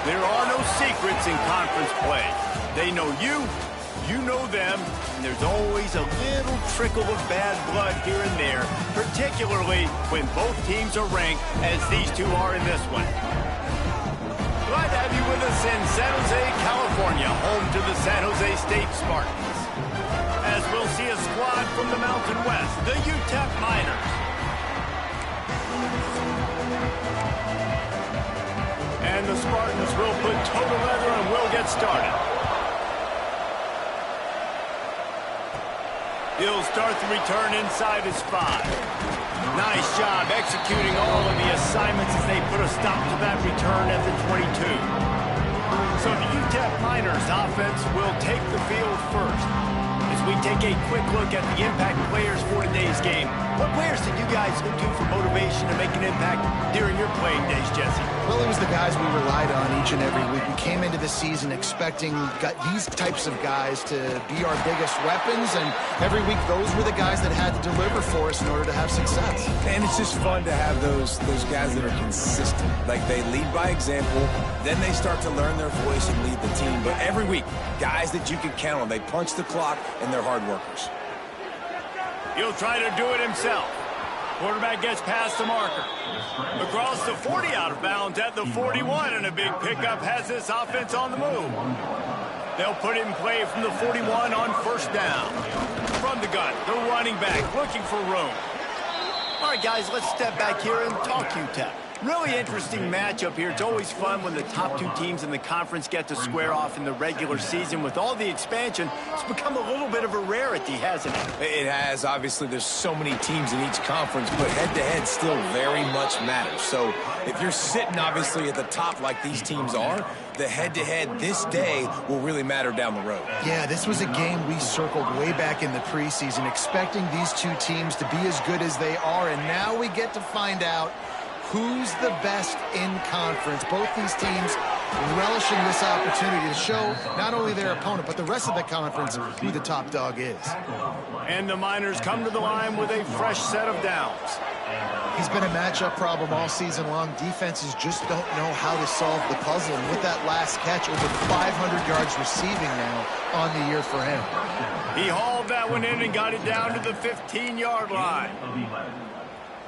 There are no secrets in conference play. They know you, you know them, and there's always a little trickle of bad blood here and there, particularly when both teams are ranked, as these two are in this one. Glad to have you with us in San Jose, California, home to the San Jose State Spartans. As we'll see a squad from the Mountain West, the Utep Miners. And the Spartans will put total leather and will get started. He'll start the return inside his 5. Nice job executing all of the assignments as they put a stop to that return at the 22. So the Utep Miners offense will take the field first. As we take a quick look at the impact players for today's game, what players did you guys look to for motivation to make an impact during your playing days, Jesse? Well, it was the guys we relied on each and every week. We came into the season expecting these types of guys to be our biggest weapons, and every week those were the guys that had to deliver for us in order to have success. And it's just fun to have those guys that are consistent. Like, they lead by example, then they start to learn their voice and lead the team. But every week, guys that you can count on. They punch the clock, and they're hard workers. He'll try to do it himself. Quarterback gets past the marker. Across the 40, out of bounds at the 41, and a big pickup has this offense on the move. They'll put it in play from the 41 on first down. From the gun, the running back looking for room. All right, guys, let's step back here and talk UTEP. Really interesting matchup here. It's always fun when the top two teams in the conference get to square off in the regular season. With all the expansion, it's become a little bit of a rarity, hasn't it? It has. Obviously, there's so many teams in each conference, but head-to-head still very much matters. So if you're sitting, obviously, at the top like these teams are, the head-to-head this day will really matter down the road. Yeah, this was a game we circled way back in the preseason, expecting these two teams to be as good as they are, and now we get to find out who's the best in conference. Both these teams relishing this opportunity to show not only their opponent, but the rest of the conference who the top dog is. And the Miners come to the line with a fresh set of downs. He's been a matchup problem all season long. Defenses just don't know how to solve the puzzle. And with that last catch, over 500 yards receiving now on the year for him. He hauled that one in and got it down to the 15-yard line.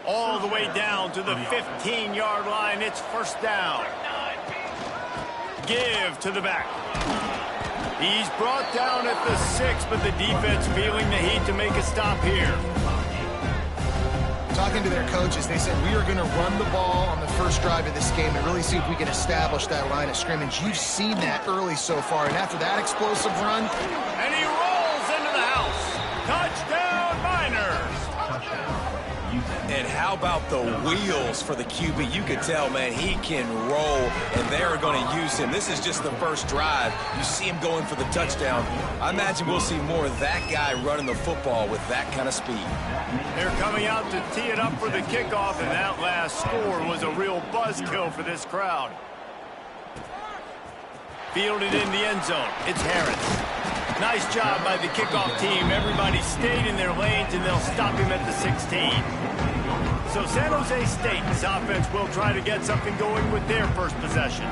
All the way down to the 15-yard line. It's first down. Give to the back. He's brought down at the 6, but the defense feeling the heat to make a stop here. Talking to their coaches, they said, we are going to run the ball on the first drive of this game and really see if we can establish that line of scrimmage. You've seen that early so far, and after that explosive run. And he rolls into the house. Touchdown, Miners. And how about the wheels for the QB? You could tell, man, he can roll, and they're going to use him. This is just the first drive. You see him going for the touchdown. I imagine we'll see more of that guy running the football with that kind of speed. They're coming out to tee it up for the kickoff, and that last score was a real buzzkill for this crowd. Fielded in the end zone. It's Harris. Nice job by the kickoff team. Everybody stayed in their lanes, and they'll stop him at the 16. So San Jose State's offense will try to get something going with their first possession.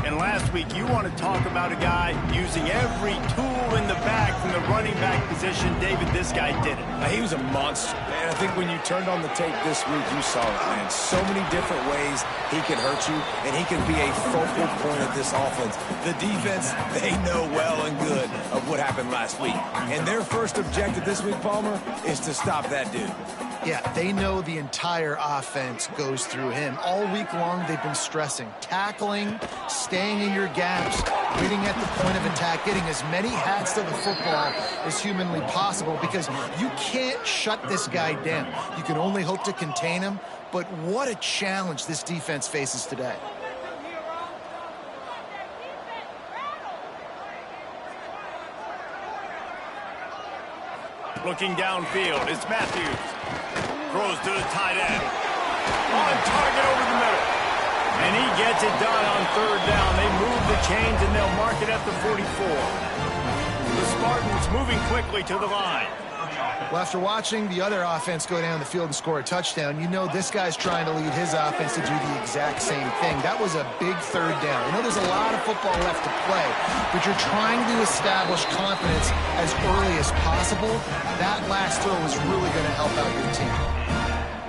And last week, you want to talk about a guy using every tool in the bag from the running back position. David, this guy did it. He was a monster. Man, I think when you turned on the tape this week, you saw it, man. So many different ways he can hurt you, and he can be a focal point of this offense. The defense, they know well and good of what happened last week. And their first objective this week, Palmer, is to stop that dude. Yeah, they know the entire offense goes through him. All week long, they've been stressing, tackling, staying in your gaps, waiting at the point of attack, getting as many hats to the football as humanly possible, because you can't shut this guy down. You can only hope to contain him, but what a challenge this defense faces today. Looking downfield, it's Matthews. Throws to the tight end. On target over the middle. And he gets it done on third down. They move the chains, and they'll mark it at the 44. The Spartans moving quickly to the line. Well, after watching the other offense go down the field and score a touchdown, you know this guy's trying to lead his offense to do the exact same thing. That was a big third down. I know there's a lot of football left to play, but you're trying to establish confidence as early as possible. That last throw is really going to help out your team.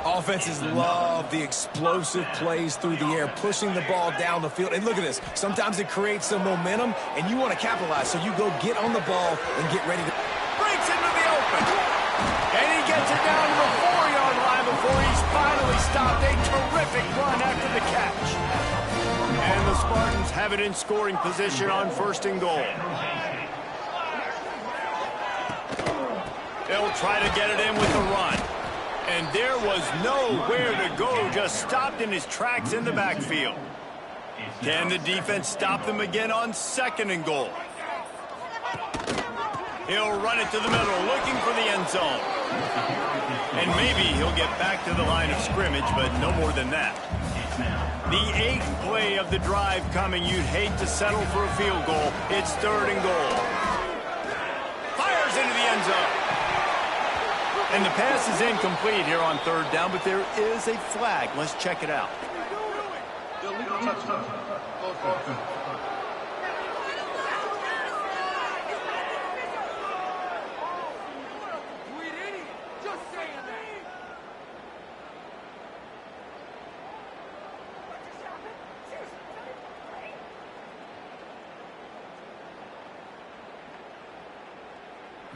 Offenses love the explosive plays through the air, pushing the ball down the field. And look at this. Sometimes it creates some momentum, and you want to capitalize. So you go get on the ball and get ready to... Breaks into the open. And he gets it down to the 4-yard line before he's finally stopped. A terrific run after the catch. And the Spartans have it in scoring position on 1st and goal. They'll try to get it in with the run. And there was nowhere to go, just stopped in his tracks in the backfield. Can the defense stop them again on 2nd and goal? He'll run it to the middle, looking for the end zone. And maybe he'll get back to the line of scrimmage, but no more than that. The 8th play of the drive coming. You'd hate to settle for a field goal. It's 3rd and goal. Fires into the end zone. And the pass is incomplete here on 3rd down, but there is a flag. Let's check it out.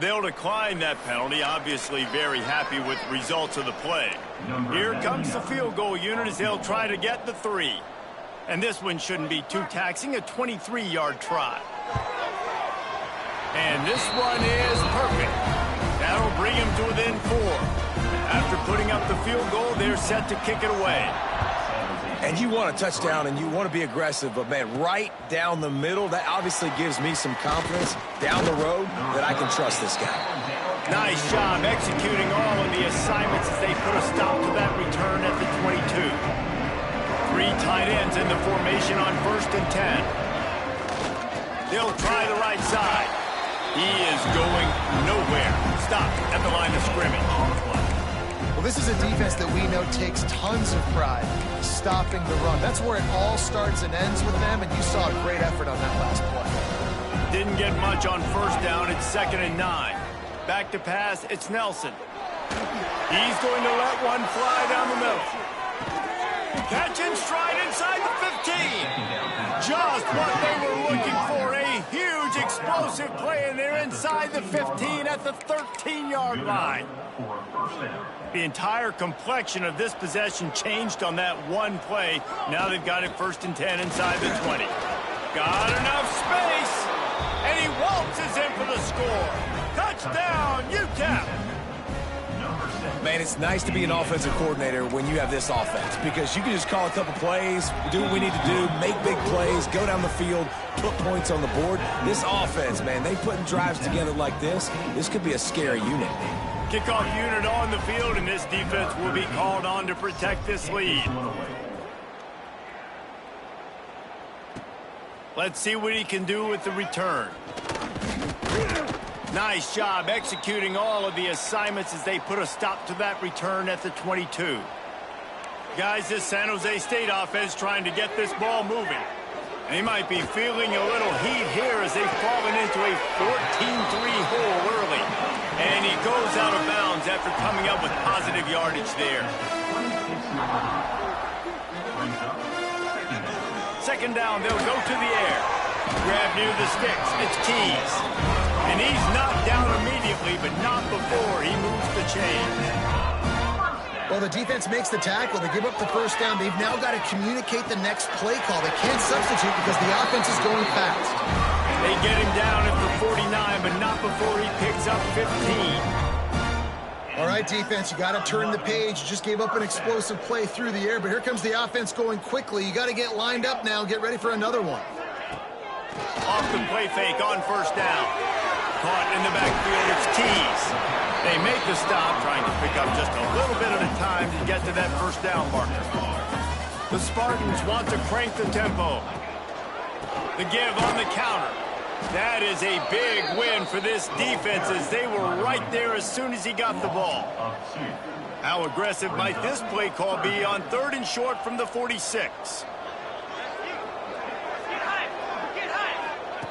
They'll decline that penalty, obviously very happy with the results of the play. Here comes the field goal unit as they'll try to get the 3. And this one shouldn't be too taxing, a 23-yard try. And this one is perfect. That'll bring him to within 4. After putting up the field goal, they're set to kick it away. And you want a touchdown, and you want to be aggressive, but, man, right down the middle, that obviously gives me some confidence down the road that I can trust this guy. Nice job executing all of the assignments as they put a stop to that return at the 22. 3 tight ends in the formation on 1st and 10. They'll try the right side. He is going nowhere. Stopped at the line of scrimmage. Well, this is a defense that we know takes tons of pride stopping the run. That's where it all starts and ends with them, and you saw a great effort on that last play. Didn't get much on 1st down. It's 2nd and 9. Back to pass. It's Nelson. He's going to let one fly down the middle. Catch in stride inside the 15. Just what they were looking for. A huge explosive play, and they're inside the 15 at the 13-yard line. The entire complexion of this possession changed on that one play. Now they've got it 1st and 10 inside the 20. Got enough space, and he waltzes in for the score. Touchdown, Utep. Man, it's nice to be an offensive coordinator when you have this offense because you can just call a couple plays, do what we need to do, make big plays, go down the field, put points on the board. This offense, man, they putting drives together like this could be a scary unit. Kickoff unit on the field, and this defense will be called on to protect this lead. Let's see what he can do with the return. Nice job executing all of the assignments as they put a stop to that return at the 22. Guys, this San Jose State offense trying to get this ball moving. And he might be feeling a little heat here as they've fallen into a 14-3 hole early. And he goes out of bounds after coming up with positive yardage there. 2nd down, they'll go to the air. Grab near the sticks. It's Keys. And he's knocked down immediately, but not before he moves the chains. Well, the defense makes the tackle. They give up the 1st down. They've now got to communicate the next play call. They can't substitute because the offense is going fast. They get him down at the 49, but not before he picks up 15. All right, defense, you got to turn the page. You just gave up an explosive play through the air, but here comes the offense going quickly. You got to get lined up now. Get ready for another one. Off the play fake on 1st down. Caught in the backfield, it's Keys. They make the stop, trying to pick up just a little bit at a time to get to that 1st down marker. The Spartans want to crank the tempo. The give on the counter. That is a big win for this defense as they were right there as soon as he got the ball. How aggressive might this play call be on 3rd and short from the 46?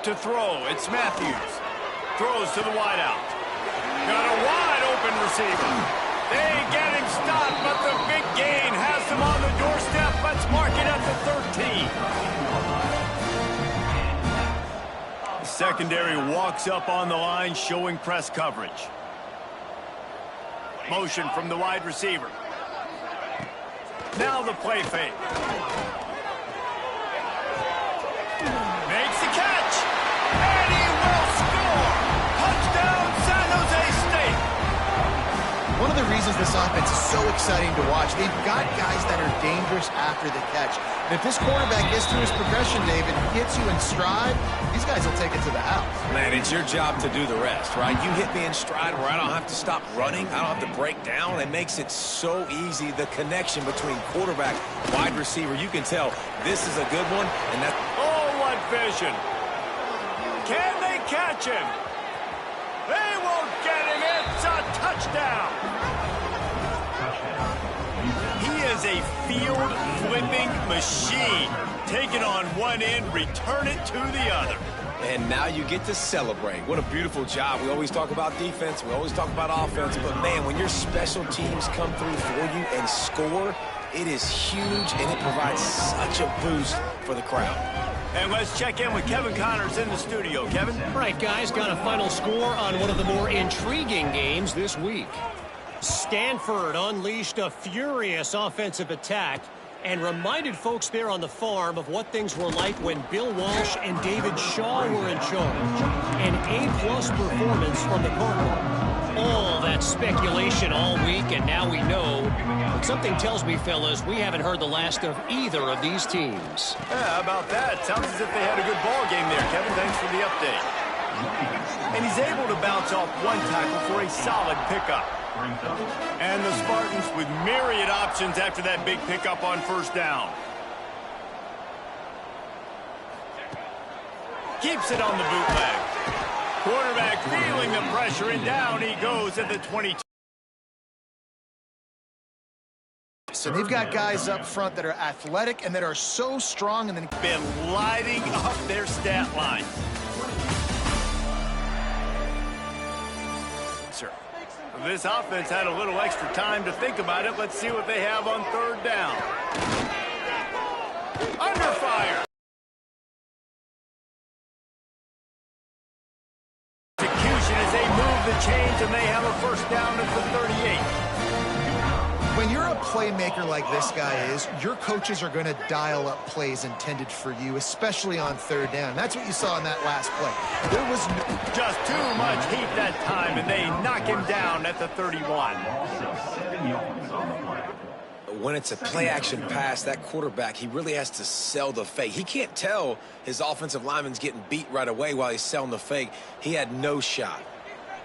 To throw, it's Matthews. Throws to the wideout. Got a wide open receiver. They get him stopped, but the big gain has him on the doorstep. Let's mark it at the 13. The secondary walks up on the line, showing press coverage. Motion from the wide receiver. Now the play fake. Makes the catch. And he will score. Touchdown, San Jose State. One of the reasons this offense is so exciting to watch, they've got guys that are dangerous after the catch. And if this quarterback gets through his progression, David, hits you in stride, these guys will take it to the house. Man, it's your job to do the rest, right? You hit me in stride where I don't have to stop running. I don't have to break down. It makes it so easy. The connection between quarterback, wide receiver, you can tell this is a good one. And that. Oh, what vision. Can they catch him? They won't get him. It's a touchdown. He is a field-flipping machine. Take it on one end, return it to the other. And now you get to celebrate. What a beautiful job. We always talk about defense. We always talk about offense. But, man, when your special teams come through for you and score, it is huge, and it provides such a boost for the crowd. And let's check in with Kevin Connors in the studio. Kevin? All right, guys, got a final score on one of the more intriguing games this week. Stanford unleashed a furious offensive attack and reminded folks there on the farm of what things were like when Bill Walsh and David Shaw were in charge. An A-plus performance from the Cardinals. All that speculation all week, and now we know. But something tells me, fellas, we haven't heard the last of either of these teams. Yeah, how about that? Sounds as if they had a good ball game there, Kevin. Thanks for the update. And he's able to bounce off one tackle for a solid pickup. And the Spartans with myriad options after that big pickup on 1st down. Keeps it on the bootleg. Quarterback feeling the pressure, and down he goes at the 22. So they've got guys up front that are athletic and that are so strong and then Been lighting up their stat line. Sir, this offense had a little extra time to think about it. Let's see what they have on 3rd down. Under fire. Execution as they move the chains, and they have a 1st down at the 38. when you're a playmaker like this guy is, your coaches are going to dial up plays intended for you, especially on 3rd down. That's what you saw in that last play. There was just too much heat that time, and they knock him down at the 31. When it's a play-action pass, that quarterback, he really has to sell the fake. He can't tell his offensive lineman's getting beat right away while he's selling the fake. He had no shot.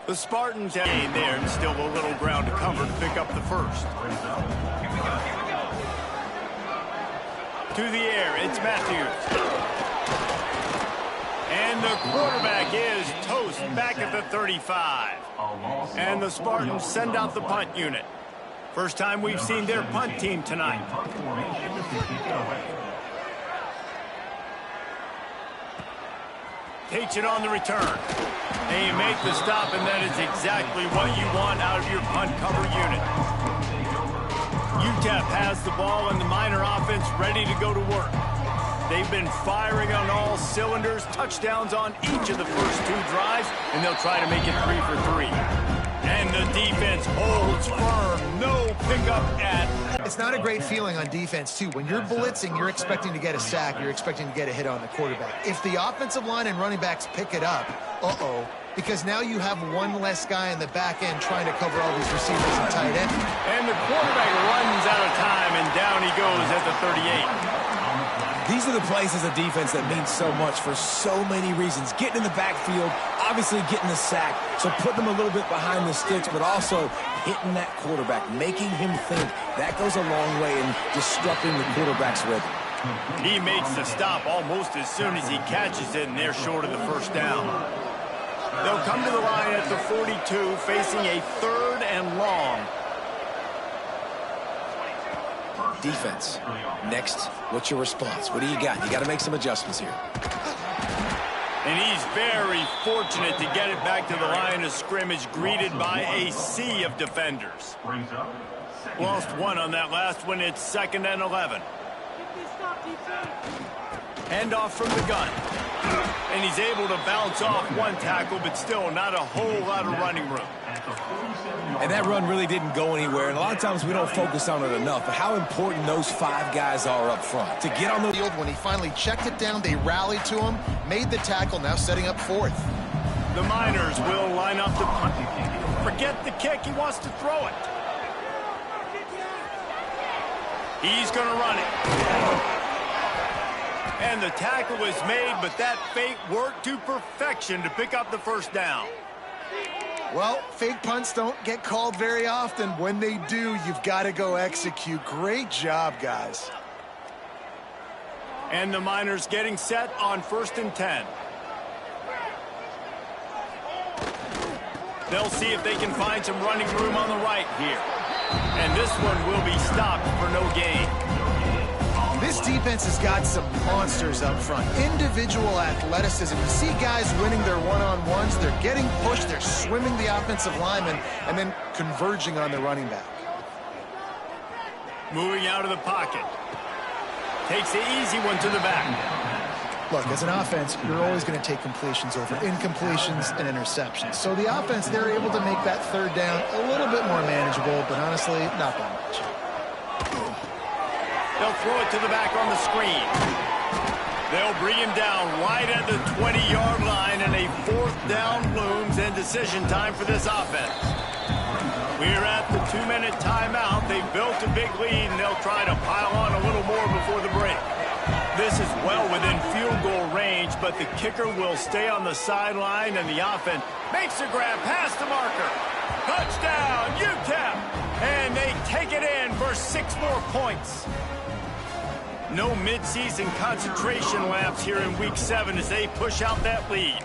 The Spartans have gained there and still a little ground to cover to pick up the first. To the air, it's Matthews. And the quarterback is toast back at the 35. And the Spartans send out the punt unit. First time we've seen their punt team tonight. Takes it on the return. They make the stop, and that is exactly what you want out of your punt cover unit. Utep has the ball, and the Miner offense ready to go to work. They've been firing on all cylinders, touchdowns on each of the first 2 drives, and they'll try to make it 3 for 3. And the defense holds firm. No pickup at. It's not a great feeling on defense, too. When you're blitzing, you're expecting to get a sack. You're expecting to get a hit on the quarterback. If the offensive line and running backs pick it up, because now you have one less guy in the back end trying to cover all these receivers and tight end. And the quarterback runs out of time, and down he goes at the 38. These are the plays as a defense that mean so much for so many reasons. Getting in the backfield, obviously getting the sack, so putting them a little bit behind the sticks, but also hitting that quarterback, making him think. That goes a long way in disrupting the quarterback's rhythm. He makes the stop almost as soon as he catches it, and they're short of the first down. They'll come to the line at the 42, facing a 3rd and long. Defense. Next, what's your response? What do you got? You got to make some adjustments here. And he's very fortunate to get it back to the line of scrimmage, greeted by a sea of defenders. Lost one on that last one. It's 2nd and 11. Handoff from the gun. And he's able to bounce off one tackle, but still not a whole lot of running room. And that run really didn't go anywhere. And a lot of times we don't focus on it enough, but how important those 5 guys are up front. To get on the field, when he finally checked it down, they rallied to him, made the tackle, now setting up 4th. The Miners will line up to punt. Forget the kick, he wants to throw it. He's going to run it. And the tackle is made, but that fake worked to perfection to pick up the first down. Well, fake punts don't get called very often. When they do, you've got to go execute. Great job, guys. And the Miners getting set on 1st and 10. They'll see if they can find some running room on the right here. And this one will be stopped for no gain. This defense has got some monsters up front. Individual athleticism. You see guys winning their one-on-ones. They're getting pushed. They're swimming the offensive lineman and then converging on the running back. Moving out of the pocket. Takes the easy one to the back. Look, as an offense, you're always going to take completions over incompletions and interceptions. So the offense, they're able to make that 3rd down a little bit more manageable, but honestly, not that much. They'll throw it to the back on the screen. They'll bring him down right at the 20-yard line, and a 4th down looms, and decision time for this offense. We're at the 2-minute timeout. They've built a big lead, and they'll try to pile on a little more before the break. This is well within field goal range, but the kicker will stay on the sideline, and the offense makes a grab past the marker. Touchdown, Utep! And they take it in for 6 more points. No midseason concentration laps here in Week 7 as they push out that lead.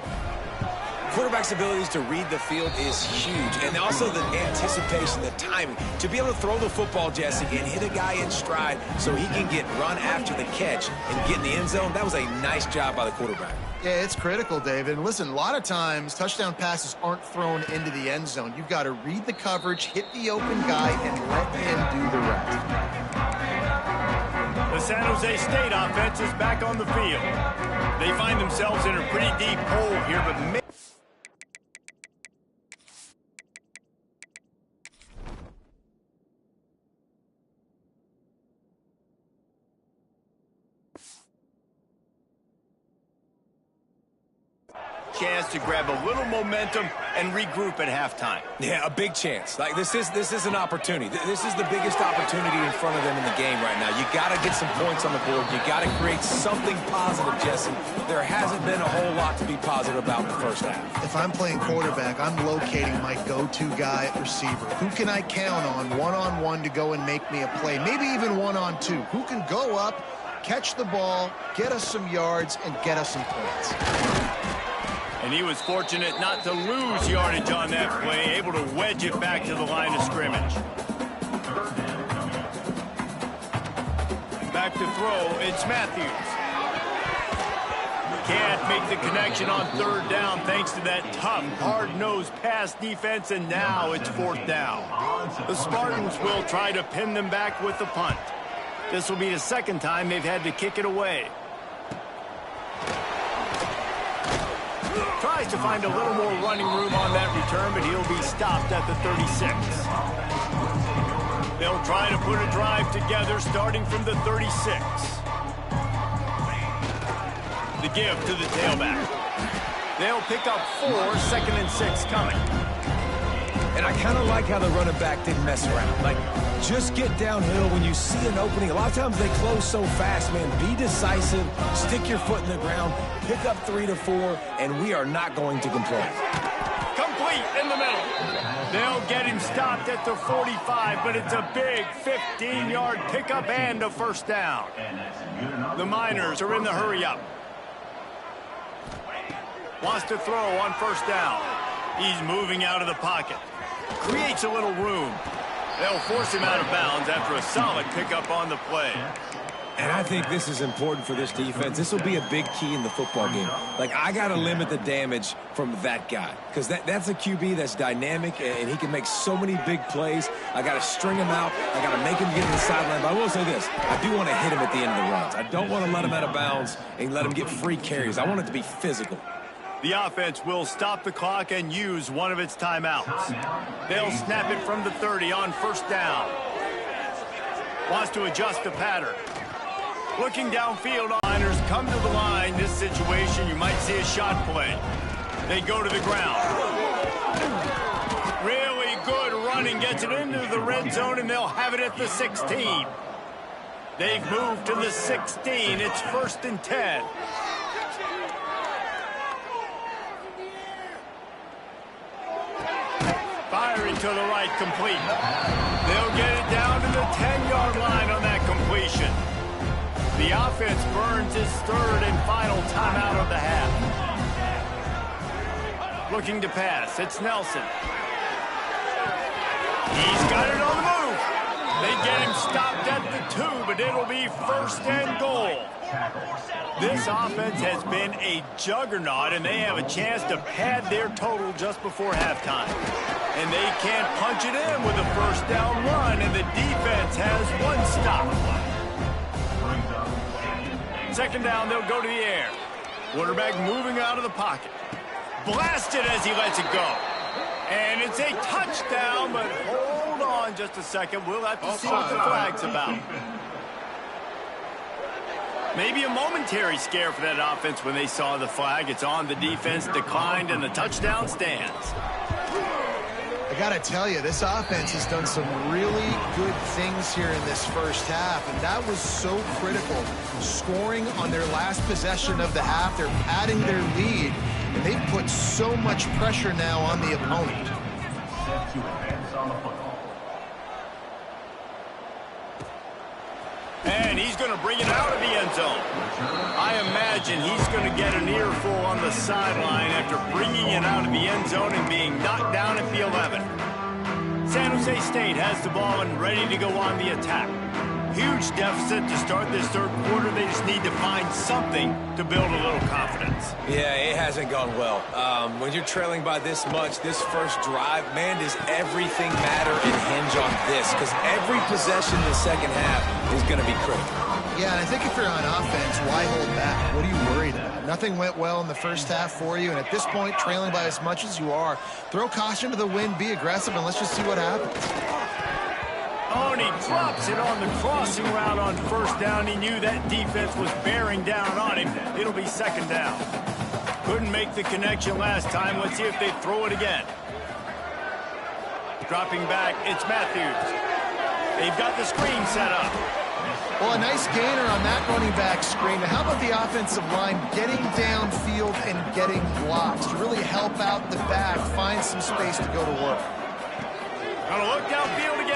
Quarterback's abilities to read the field is huge, and also the anticipation, the timing. To be able to throw the football, Jesse, and hit a guy in stride so he can get run after the catch and get in the end zone, that was a nice job by the quarterback. Yeah, it's critical, David. And listen, a lot of times touchdown passes aren't thrown into the end zone. You've got to read the coverage, hit the open guy, and let him do the rest. The San Jose State offense is back on the field. They find themselves in a pretty deep hole here, but chance to grab a little momentum and regroup at halftime. Yeah, a big chance. Like this is an opportunity. This is the biggest opportunity in front of them in the game right now. You got to get some points on the board. You got to create something positive, Jesse. There hasn't been a whole lot to be positive about in the first half. If I'm playing quarterback, I'm locating my go-to guy at receiver. Who can I count on one-on-one to go and make me a play? Maybe even one-on-two. Who can go up, catch the ball, get us some yards, and get us some points? And he was fortunate not to lose yardage on that play, able to wedge it back to the line of scrimmage. Back to throw, it's Matthews. Can't make the connection on 3rd down thanks to that tough, hard-nosed pass defense, and now it's 4th down. The Spartans will try to pin them back with the punt. This will be the 2nd time they've had to kick it away. Tries to find a little more running room on that return, but he'll be stopped at the 36. They'll try to put a drive together starting from the 36. The give to the tailback. They'll pick up 4, 2nd and 6 coming. And I kind of like how the running back didn't mess around. Like, just get downhill when you see an opening. A lot of times they close so fast, man. Be decisive, stick your foot in the ground, pick up 3 to 4, and we are not going to complain. Complete in the middle. They'll get him stopped at the 45, but it's a big 15-yard pickup and a first down. The Miners are in the hurry-up. Wants to throw on first down. He's moving out of the pocket. Creates a little room. They'll force him out of bounds after a solid pickup on the play. And I think this is important for this defense. This will be a big key in the football game. Like, I got to limit the damage from that guy because that's a QB that's dynamic, and he can make so many big plays. I got to string him out. I got to make him get to the sideline. But I will say this. I do want to hit him at the end of the runs. I don't want to let him out of bounds and let him get free carries. I want it to be physical. The offense will stop the clock and use one of its timeouts. They'll snap it from the 30 on first down. Wants to adjust the pattern. Looking downfield, Miners come to the line. This situation, you might see a shot play. They go to the ground. Really good running, gets it into the red zone, and they'll have it at the 16. They've moved to the 16. It's 1st and 10. Firing to the right, complete. They'll get it down to the 10-yard line on that completion. The offense burns its 3rd and final timeout of the half. Looking to pass. It's Nelson. He's got it on the move. They get him stopped at the 2, but it'll be 1st and goal. This offense has been a juggernaut, and they have a chance to pad their total just before halftime. And they can't punch it in with a first down run, and the defense has one stop. 2nd down, they'll go to the air. Quarterback moving out of the pocket. Blasted as he lets it go. And it's a touchdown, but hold on just a second. We'll have to see what the flag's about. Maybe a momentary scare for that offense when they saw the flag. It's on, the defense declined, and the touchdown stands. I got to tell you, this offense has done some really good things here in this first half, and that was so critical. Scoring on their last possession of the half, they're padding their lead, and they've put so much pressure now on the opponent. And he's going to bring it out of the end zone. I imagine he's going to get an earful on the sideline after bringing it out of the end zone and being knocked down at the 11. San Jose State has the ball and ready to go on the attack. Huge deficit to start this 3rd quarter. They just need to find something to build a little confidence. Yeah, it hasn't gone well. When you're trailing by this much, this first drive, man, does everything matter and hinge on this? Because every possession in the second half is going to be critical. Yeah, and I think if you're on offense, why hold back? What are you worried about? Nothing went well in the first half for you, and at this point, trailing by as much as you are, throw caution to the wind, be aggressive, and let's just see what happens. Oh, and he drops it on the crossing route on first down. He knew that defense was bearing down on him. It'll be 2nd down. Couldn't make the connection last time. Let's see if they throw it again. Dropping back, it's Matthews. They've got the screen set up. Well, a nice gainer on that running back screen. How about the offensive line getting downfield and getting blocks to really help out the back, find some space to go to work? Gonna look downfield again.